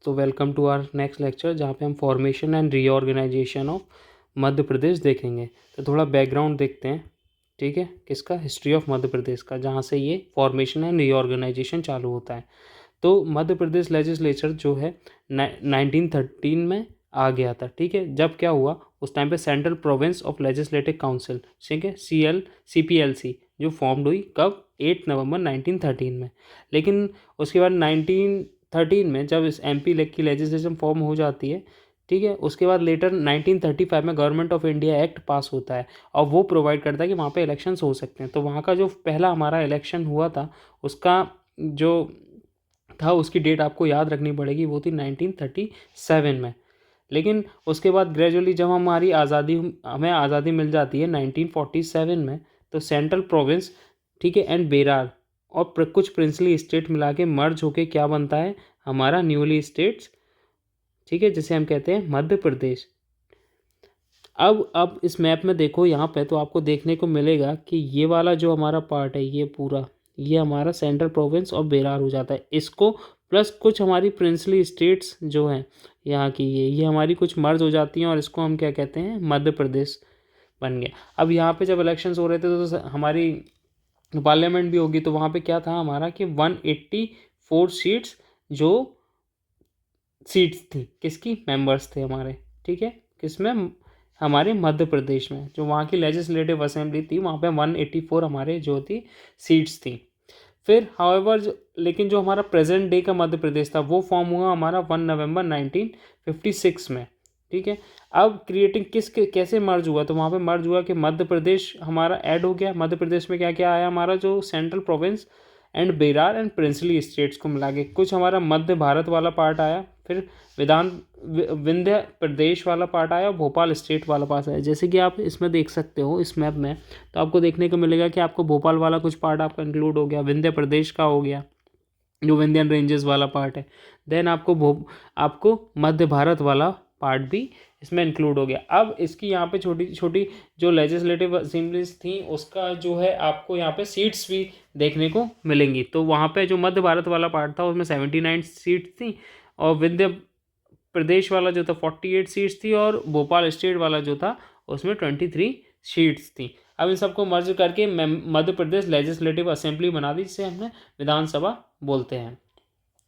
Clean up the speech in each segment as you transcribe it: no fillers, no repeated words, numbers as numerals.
तो welcome to our next lecture जहाँ पे हम formation and reorganisation of Madhya Pradesh देखेंगे। तो थोड़ा बैकग्राउंड देखते हैं, ठीक है, किसका, हिस्ट्री ऑफ मध्य प्रदेश का, जहाँ से ये फॉर्मेशन एंड रीऑर्गेनाइजेशन चालू होता है। तो मध्य प्रदेश लेजिस्लेचर जो है 1913 में आ गया था, ठीक है। जब क्या हुआ, उस टाइम पे central province of legislative council, ठीक है, CPLC जो फॉर्म्ड हुई कब, 8 नवंबर 1913 में। लेकिन उसके बाद 1913 में जब इस MP की लेजिस्लेशन फॉर्म हो जाती है, ठीक है, उसके बाद लेटर 1935 में गवर्नमेंट ऑफ इंडिया एक्ट पास होता है और वो प्रोवाइड करता है कि वहाँ पे इलेक्शंस हो सकते हैं। तो वहाँ का जो पहला हमारा इलेक्शन हुआ था उसका जो था उसकी डेट आपको याद रखनी पड़ेगी, वो थी 1937 में। लेकिन उसके बाद ग्रेजुअली जब हमें आज़ादी मिल जाती है 1947 में, तो सेंट्रल प्रोविंस, ठीक है, एंड बेरार और कुछ प्रिंसली स्टेट मिला के मर्ज होके क्या बनता है, हमारा न्यूली स्टेट्स, ठीक है, जिसे हम कहते हैं मध्य प्रदेश। अब इस मैप में देखो यहाँ पे, तो आपको देखने को मिलेगा कि ये वाला जो हमारा पार्ट है ये पूरा, ये हमारा सेंट्रल प्रोविंस और बेरार हो जाता है। इसको प्लस कुछ हमारी प्रिंसली स्टेट्स जो हैं यहाँ की, ये हमारी कुछ मर्ज हो जाती हैं और इसको हम क्या कहते हैं, मध्य प्रदेश बन गया। अब यहाँ पे जब इलेक्शंस हो रहे थे तो हमारी पार्लियामेंट भी होगी, तो वहाँ पे क्या था हमारा कि 184 सीट्स जो सीट्स थी, किसकी, मेंबर्स थे हमारे, ठीक है, किसमें, हमारे मध्य प्रदेश में। जो वहाँ की लेजिस्लेटिव असेंबली थी वहाँ पे 184 हमारे जो थी सीट्स थी। फिर हाउएवर लेकिन जो हमारा प्रेजेंट डे का मध्य प्रदेश था वो फॉर्म हुआ हमारा 1 नवंबर 1956 में, ठीक है। अब क्रिएटिंग कैसे मर्ज हुआ, तो वहाँ पे मर्ज हुआ कि मध्य प्रदेश हमारा ऐड हो गया। मध्य प्रदेश में क्या क्या आया, हमारा जो central province and Berar and princely states को मिला के कुछ हमारा मध्य भारत वाला पार्ट आया, फिर विंध्य प्रदेश वाला पार्ट आया, भोपाल स्टेट वाला पास आया। जैसे कि आप इसमें देख सकते हो इस मैप में, तो आपको देखने को मिलेगा कि आपको भोपाल वाला कुछ पार्ट आपका इंक्लूड हो गया, विंध्य प्रदेश का हो गया जो विंध्यन रेंजेस वाला पार्ट है। देन आपको मध्य भारत वाला पार्ट भी इसमें इंक्लूड हो गया। अब इसकी यहाँ पे छोटी छोटी जो लेजिस्लेटिव असेंबलीज थी उसका जो है आपको यहाँ पे सीट्स भी देखने को मिलेंगी। तो वहाँ पे जो मध्य भारत वाला पार्ट था उसमें 79 सीट्स थी और विंध्य प्रदेश वाला जो था 48 सीट्स थी और भोपाल स्टेट वाला जो था उसमें 23 सीट्स थी। अब इन सबको मर्ज करके मध्य प्रदेश लेजिस्लेटिव असेंबली बना दी, जिसे हमने विधानसभा बोलते हैं,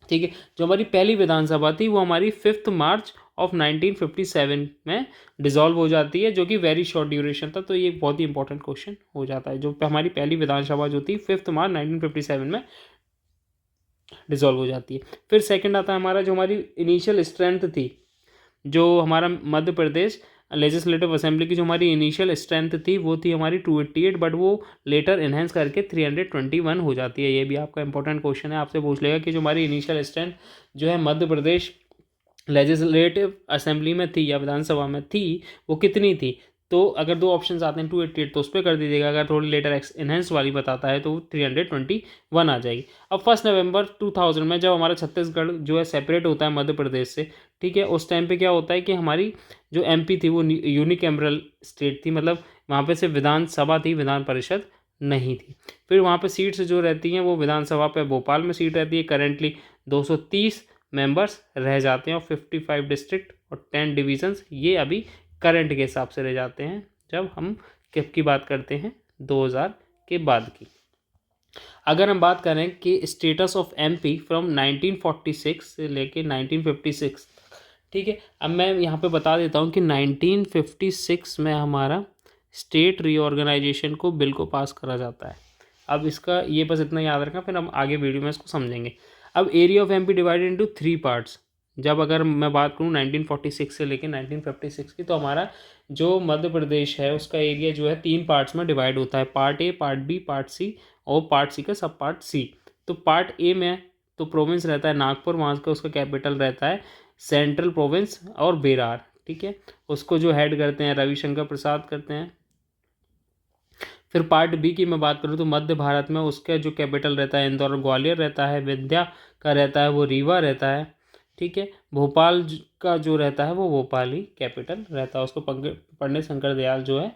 ठीक है। जो हमारी पहली विधानसभा थी वो हमारी 5 मार्च ऑफ 1957 में डिसॉल्व हो जाती है, जो कि वेरी शॉर्ट ड्यूरेशन था। तो ये एक बहुत ही इंपॉर्टेंट क्वेश्चन हो जाता है। जो हमारी पहली विधानसभा जो थी 5 मार्च 1957 में डिसॉल्व हो जाती है। फिर सेकंड आता है हमारा जो हमारी इनिशियल स्ट्रेंथ थी, जो हमारा मध्य प्रदेश लेजिस्लेटिव असेंबली की जो हमारी इनिशियल स्ट्रेंथ थी वो थी हमारी 288, बट वो लेटर इन्हेंस करके 321 हो जाती है। ये भी आपका इंपॉर्टेंट क्वेश्चन है, आपसे पूछ लेगा कि जो हमारी इनिशियल स्ट्रेंथ जो है मध्य प्रदेश लेजिस्लेटिव असेंबली में थी या विधानसभा में थी वो कितनी थी। तो अगर दो ऑप्शंस आते हैं 288 तो उस पर कर दीजिएगा, अगर थोड़ी लेटर इनहेंस वाली बताता है तो 321 आ जाएगी। अब 1 नवंबर 2000 में जब हमारा छत्तीसगढ़ जो है सेपरेट होता है मध्य प्रदेश से, ठीक है, उस टाइम पे क्या होता है कि हमारी जो MP थी वो यूनिकैमरल स्टेट थी, मतलब वहाँ पे सिर्फ विधानसभा थी, विधान परिषद नहीं थी। फिर वहाँ पे सीट्स जो रहती हैं वो विधानसभा पे भोपाल में सीट रहती है, करेंटली 230 मेंबर्स रह जाते हैं और 55 डिस्ट्रिक्ट और 10 डिविजन्स ये अभी करंट के हिसाब से रह जाते हैं जब हम कब की बात करते हैं, 2000 के बाद की। अगर हम बात करें कि स्टेटस ऑफ MP फ्रॉम 1946 से लेके 1956, ठीक है। अब मैं यहाँ पे बता देता हूँ कि 1956 में हमारा स्टेट रीऑर्गेनाइजेशन को बिल को पास करा जाता है। अब इसका ये बस इतना याद रखना, फिर हम आगे वीडियो में इसको समझेंगे। अब area of MP divided into 3 parts. जब अगर मैं बात करूँ 1946 से लेकर 1956 की, तो हमारा जो मध्य प्रदेश है उसका एरिया जो है 3 पार्ट्स में डिवाइड होता है, part A, part B, part C और पार्ट C का सब पार्ट C। तो पार्ट A में तो प्रोविंस रहता है नागपुर, वहाँ का उसका कैपिटल रहता है सेंट्रल प्रोविंस और बेरार, ठीक है। उसको जो हेड करते हैं रविशंकर प्रसाद करते हैं। फिर पार्ट B की मैं बात करूँ तो मध्य भारत में उसका जो कैपिटल रहता है इंदौर और ग्वालियर रहता है, विंध्या का रहता है वो रीवा रहता है, ठीक है। भोपाल का जो रहता है वो भोपाल ही कैपिटल रहता है, उसको पंडित शंकर दयाल जो है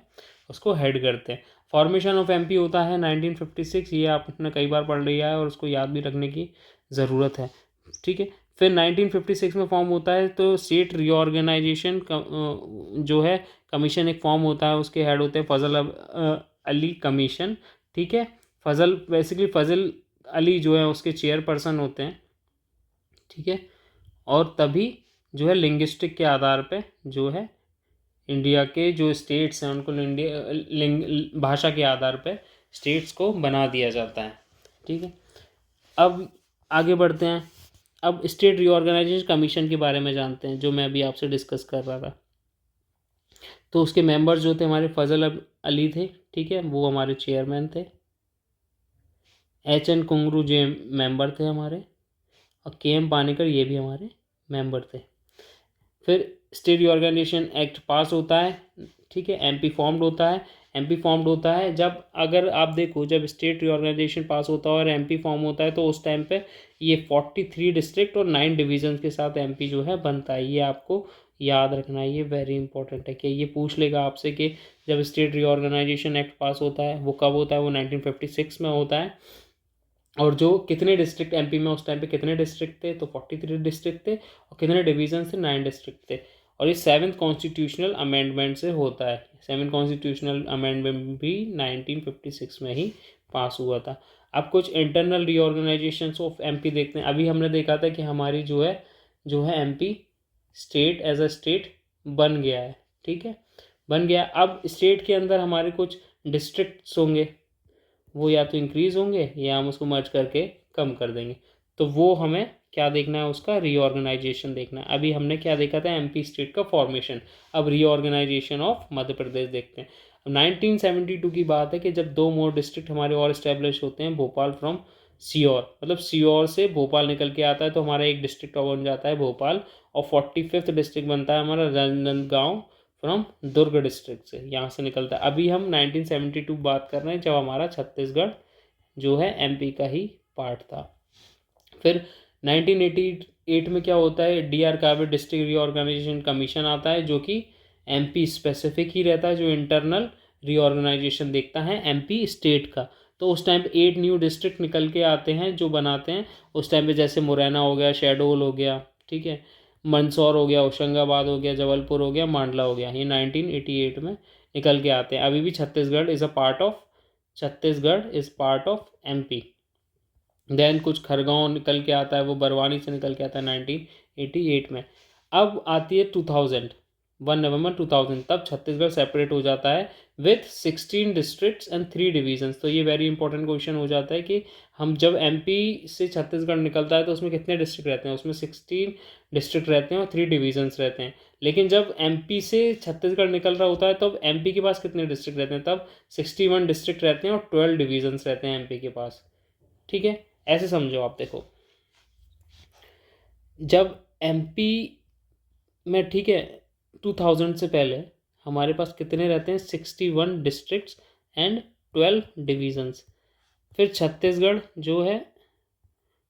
उसको हेड करते हैं। फॉर्मेशन ऑफ MP होता है 1956, ये आपने कई बार पढ़ लिया है और उसको याद भी रखने की ज़रूरत है, ठीक है। फिर 1956 में फॉर्म होता है तो स्टेट रीऑर्गेनाइजेशन जो है कमीशन एक फॉर्म होता है, उसके हेड होते हैं फजल अली कमीशन, ठीक है। फजल अली जो है उसके चेयरपर्सन होते हैं, ठीक है। और तभी जो है लिंग्विस्टिक के आधार पे जो है इंडिया के जो स्टेट्स हैं उनको भाषा के आधार पे स्टेट्स को बना दिया जाता है, ठीक है। अब आगे बढ़ते हैं, अब स्टेट रीऑर्गेनाइजेशन कमीशन के बारे में जानते हैं, जो मैं अभी आपसे डिस्कस कर रहा था। तो उसके मेंबर्स जो थे हमारे फजल अली थे, ठीक है, वो हमारे चेयरमैन थे। एच एन कुंगरू जे मेंबर थे हमारे, और के एम पानीकर ये भी हमारे मेंबर थे। फिर स्टेट रीऑर्गेनाइजेशन एक्ट पास होता है, ठीक है। एमपी फॉर्म्ड होता है। एमपी फॉर्म्ड होता है जब, अगर आप देखो, जब स्टेट रीऑर्गेनाइजेशन पास होता है और एमपी फॉर्म होता है तो उस टाइम पे ये 43 डिस्ट्रिक्ट और 9 डिवीजन के साथ एमपी जो है बनता है। ये आपको याद रखना है, ये वेरी इंपॉर्टेंट है कि ये पूछ लेगा आपसे कि जब स्टेट रीऑर्गेनाइजेशन एक्ट पास होता है वो कब होता है, वो 1956 में होता है। और जो कितने डिस्ट्रिक्ट एमपी में उस टाइम पे कितने डिस्ट्रिक्ट थे, तो 43 डिस्ट्रिक्ट थे, और कितने डिवीजन थे, 9 डिस्ट्रिक्ट थे। और ये 7th कॉन्स्टिट्यूशनल अमेंडमेंट से होता है। 7th कॉन्स्टिट्यूशनल अमेंडमेंट भी 1956 में ही पास हुआ था। अब कुछ इंटरनल रीऑर्गेनाइजेशन ऑफ एमपी देखते हैं। अभी हमने देखा था कि हमारी जो है MP state as a state बन गया है, ठीक है, बन गया। अब स्टेट के अंदर हमारे कुछ डिस्ट्रिक्ट्स होंगे, वो या तो इंक्रीज होंगे या हम उसको मर्ज करके कम कर देंगे। तो वो हमें क्या देखना है, उसका रीऑर्गेनाइजेशन देखना है। अभी हमने क्या देखा था, एमपी स्टेट का फॉर्मेशन। अब रीऑर्गेनाइजेशन ऑफ मध्य प्रदेश देखते हैं। 1972 की बात है कि जब 2 मोर डिस्ट्रिक्ट हमारे और इस्टेब्लिश होते हैं, भोपाल फ्रॉम सीहोर, मतलब सीहोर से भोपाल निकल के आता है तो हमारा एक डिस्ट्रिक्ट और बन जाता है भोपाल। और 45th डिस्ट्रिक्ट बनता है हमारा राजनांदगांव फ्रॉम दुर्ग डिस्ट्रिक्ट से, यहाँ से निकलता है। अभी हम 1972 बात कर रहे हैं जब हमारा छत्तीसगढ़ जो है एमपी का ही पार्ट था। फिर 1988 में क्या होता है, D R Kabir district reorganisation commission आता है, जो कि एमपी स्पेसिफिक ही रहता है, जो इंटरनल रीऑर्गेनाइजेशन देखता है एमपी स्टेट का। तो उस टाइम पे 8 न्यू डिस्ट्रिक्ट निकल के आते हैं जो बनाते हैं उस टाइम पे, जैसे मुरैना हो गया, शहडोल हो गया, ठीक है, मंदसौर हो गया, होशंगाबाद हो गया, जबलपुर हो गया, मांडला हो गया, ये 1988 में निकल के आते हैं। अभी भी Chhattisgarh is part of MP. Then कुछ खरगांव निकल के आता है, वो बरवानी से निकल के आता है 1988 में। अब आती है 2000, 1 नवंबर 2000, तब छत्तीसगढ़ सेपरेट हो जाता है विथ 16 डिस्ट्रिक्ट्स एंड 3 डिवीजन्स। तो ये वेरी इंपॉर्टेंट क्वेश्चन हो जाता है कि हम जब एमपी से छत्तीसगढ़ निकलता है तो उसमें कितने डिस्ट्रिक्ट रहते हैं, उसमें 16 डिस्ट्रिक्ट रहते हैं और 3 डिवीजन्स रहते हैं। लेकिन जब एमपी से छत्तीसगढ़ निकल रहा होता है तब एमपी के पास कितने डिस्ट्रिक्ट रहते हैं, तब 61 डिस्ट्रिक्ट रहते हैं और 12 डिवीजन्स रहते हैं एमपी के पास, ठीक है। ऐसे समझो आप, देखो जब एमपी में, ठीक है, 2000 से पहले हमारे पास कितने रहते हैं, 61 डिस्ट्रिक्ट्स एंड 12 डिवीजन्स। फिर छत्तीसगढ़ जो है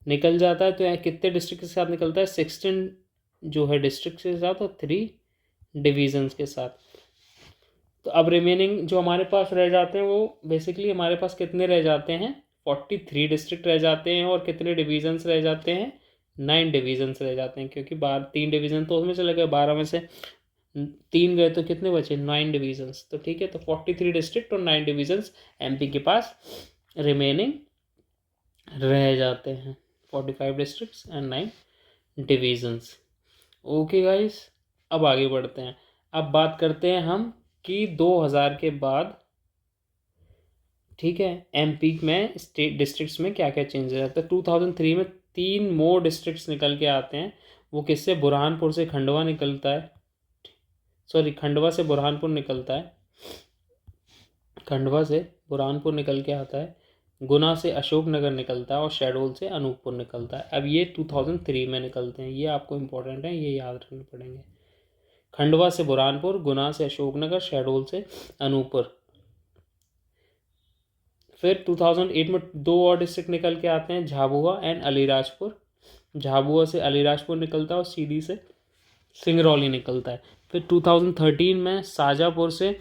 निकल जाता है तो कितने डिस्ट्रिक्ट के साथ निकलता है, 16 जो है डिस्ट्रिक्ट के साथ और 3 डिवीजन्स के साथ। तो अब रिमेनिंग जो हमारे पास रह जाते हैं वो बेसिकली हमारे पास कितने रह जाते हैं, 43 डिस्ट्रिक्ट रह जाते हैं, और कितने डिवीजन्स रह जाते हैं, 9 डिवीजन्स रह जाते हैं, क्योंकि 3 डिवीजन तो उसमें चले गए, 12 में से 3 गए तो कितने बचे, 9 डिवीजन्स। तो ठीक है, तो 43 डिस्ट्रिक्ट और 9 डिवीजन्स एमपी के पास रिमेनिंग रह जाते हैं, 45 districts and 9 divisions. Okay guys, अब आगे बढ़ते हैं। अब बात करते हैं हम कि 2000 के बाद, ठीक है, एमपी में स्टेट डिस्ट्रिक्ट्स में क्या क्या चेंज है। तो 2003 में 3 मोर डिस्ट्रिक्ट्स निकल के आते हैं। वो किससे, बुरहानपुर से खंडवा निकलता है, सॉरी खंडवा से बुरहानपुर निकलता है, खंडवा से बुरहानपुर निकल के आता है, गुना से अशोकनगर निकलता है और शहडोल से अनूपपुर निकलता है। अब ये 2003 में निकलते हैं, ये आपको इंपॉर्टेंट है, ये याद रखने पड़ेंगे। खंडवा से बुरहानपुर, गुना से अशोकनगर, शहडोल से अनूपपुर। फिर 2008 में 2 और डिस्ट्रिक्ट निकल के आते हैं, झाबुआ एंड अलीराजपुर। झाबुआ से अलीराजपुर निकलता है और सीधी से सिंगरौली निकलता है। फिर 2013 में शाजापुर से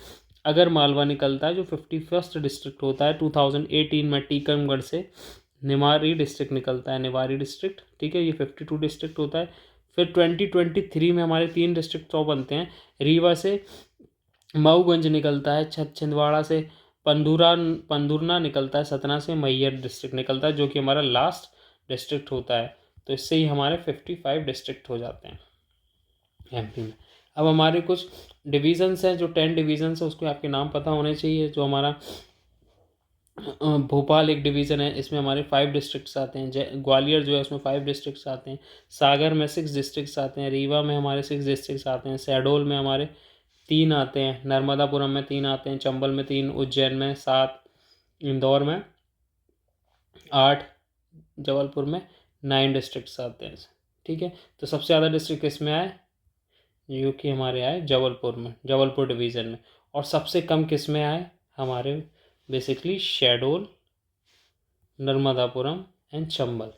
अगर मालवा निकलता है जो 51st डिस्ट्रिक्ट होता है। 2018 में टीकमगढ़ से निवाड़ी डिस्ट्रिक्ट निकलता है, निवाड़ी डिस्ट्रिक्ट, ठीक है, ये 52 डिस्ट्रिक्ट होता है। फिर 2023 में हमारे 3 डिस्ट्रिक्ट और बनते हैं। रीवा से मऊगंज निकलता है, छिंदवाड़ा से पंदुरना निकलता है, सतना से मैहर डिस्ट्रिक्ट निकलता है, जो कि हमारा लास्ट डिस्ट्रिक्ट होता है। तो इससे ही हमारे 55 डिस्ट्रिक्ट हो जाते हैं एमपी में। अब हमारे कुछ डिविजन्स हैं, जो 10 डिविजन्स है उसके आपके नाम पता होने चाहिए। जो हमारा भोपाल एक डिवीज़न है, इसमें हमारे 5 डिस्ट्रिक्ट्स आते हैं। ग्वालियर जो है उसमें 5 डिस्ट्रिक्ट्स आते हैं। सागर में 6 डिस्ट्रिक्ट्स आते हैं। रीवा में हमारे 6 डिस्ट्रिक्ट्स आते हैं। शहडोल में हमारे 3 आते हैं। नर्मदापुरम में 3 आते हैं। चंबल में 3, उज्जैन में 7, इंदौर में 8, जबलपुर में 9 डिस्ट्रिक्ट्स आते हैं। ठीक है, तो सबसे ज़्यादा डिस्ट्रिक्ट किस में आए, जो कि हमारे आए जबलपुर में, जबलपुर डिवीज़न में। और सबसे कम किस में आए हमारे, बेसिकली शहडोल, नर्मदापुरम एंड चंबल।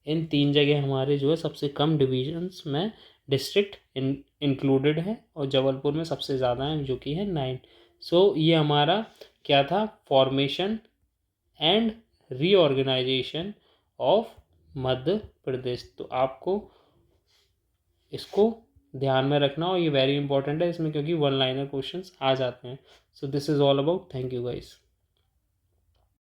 इन 3 जगह हमारे जो है सबसे कम डिविजन्स में डिस्ट्रिक्ट इंक्लूडेड है, और जबलपुर में सबसे ज़्यादा है जो कि है 9। सो ये हमारा क्या था, formation and reorganisation of Madhya प्रदेश। तो आपको इसको ध्यान में रखना, और ये वेरी इंपॉर्टेंट है इसमें, क्योंकि 1 लाइनर क्वेश्चंस आ जाते हैं। So this is all about, thank you guys.